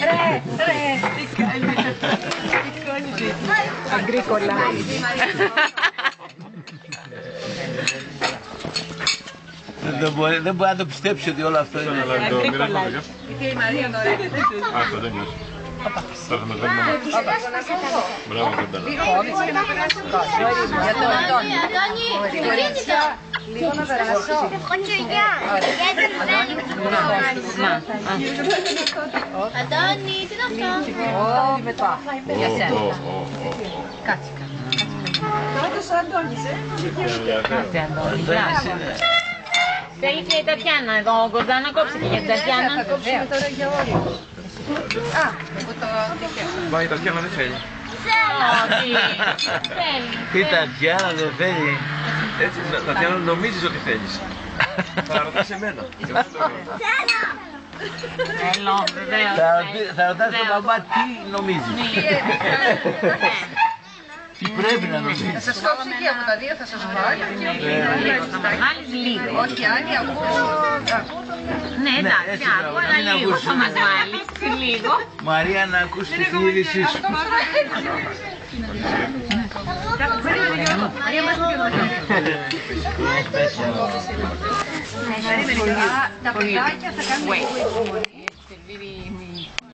Ρε, τι κάνεις. Αγκρίκολα. Δεν μπορεί να το πιστέψει ότι όλο αυτό είναι. Και η Μαρία τώρα έρχεται. Αυτό δεν νιώθω. Τώρα θα με δούμε. Μπράβο, κοντά. Για τον Αντώνη. Λίγο να περάσω. Αντώνη, τι είναι αυτό? Για σένα. Κάτσε. Πρώτος ο Αντώνης, Κάτσε Αντώνη. Θέλει και η Τατιάνα εδώ, κοντά να κόψει και για την Τατιάνα. Να κόψουμε τώρα για όλοι. Α, εγώ το δικαίωμα. Μα η Τατιάνα δεν θέλει. Όχι, θέλει. Η Τατιάνα δεν θέλει. Έτσι, Τατιάνα, νομίζεις ότι θέλεις. Θα ρωτάς εμένα. Θέλω, βεβαίως. Θα ρωτάς τον μπαμπά τι νομίζεις. Τι πρέπει να νομίζεις. Θα σας κόψει και από τα δύο, θα σας βάλει. Θα μας βάλεις λίγο. Όχι, Άννη, ακούω. Ναι, εντάξει, άκου, αλλά λίγο θα μας βάλεις. Λίγο. Μαρία, να ακούσει τη φίληση σου. Τα παιδάκια θα κάνουν